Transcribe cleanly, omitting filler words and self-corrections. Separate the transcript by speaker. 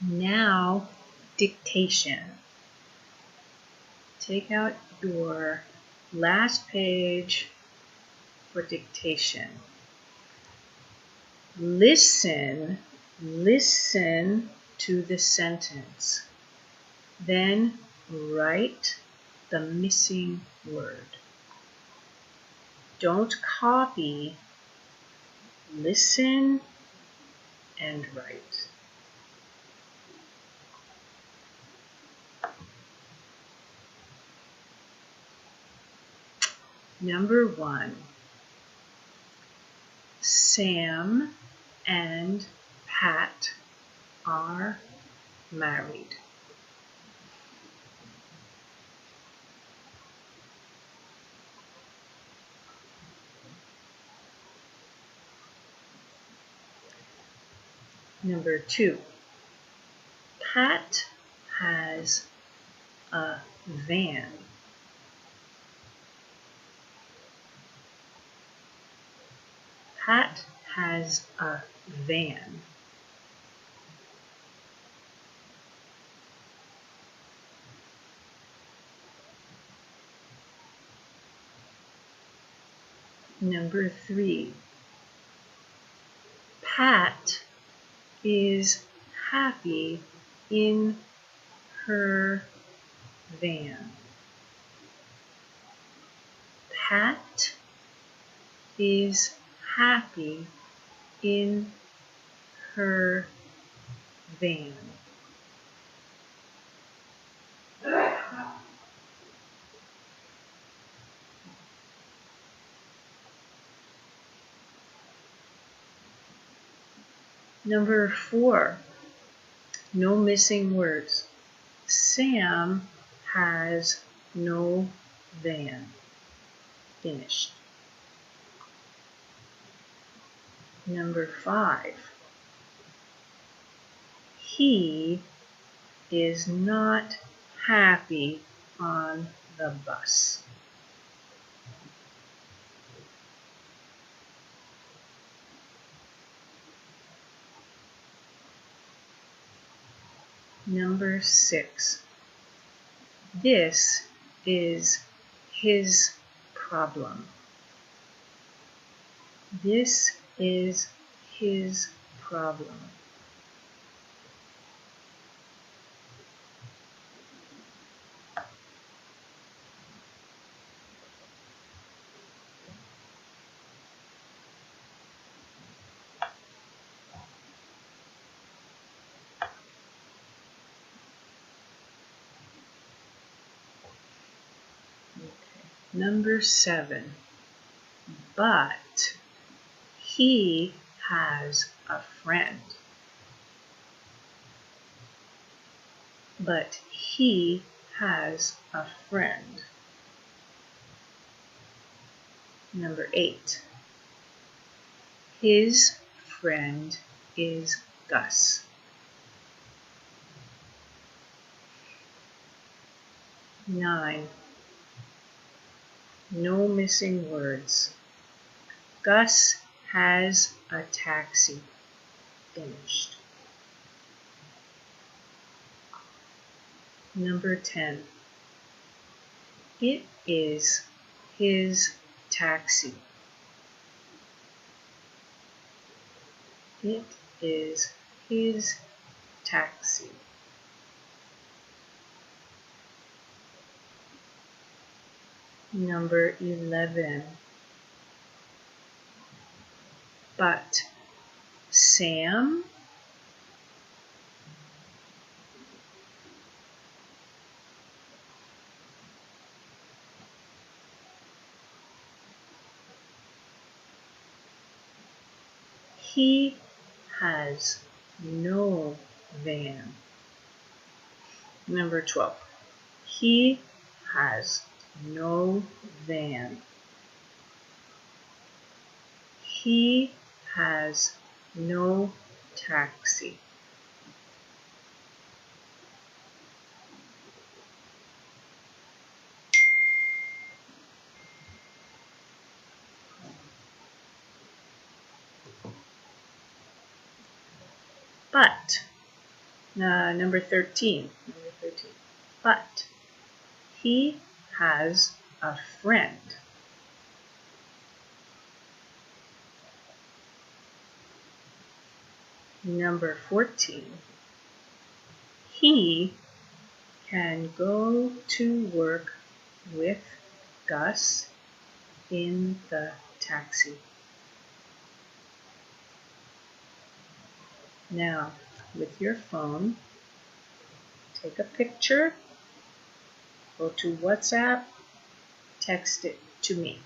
Speaker 1: Now, dictation. Take out your last page for dictation. Listen to the sentence. Then write the missing word. Don't copy, listen and write. Number 1. Sam and Pat are married. Number 2. Pat has a van. Pat has a van. Number 3. Pat is happy in her van. Pat is happy in her van. Number 4. No missing words. Sam has no van. Finished. Number 5. He is not happy on the bus. Number 6. This is his problem. This is his problem. Number 7. But he has a friend. But he has a friend. Number 8. His friend is Gus. Nine. No missing words. Gus has a taxi. Finished. Number 10. It is his taxi. It is his taxi. Number 11. But Sam he has no van. Number 12. He has no van. He has no taxi. But Number 13. But he has a friend. Number 14. He can go to work with Gus in the taxi. Now, with your phone, take a picture, go to WhatsApp, text it to me.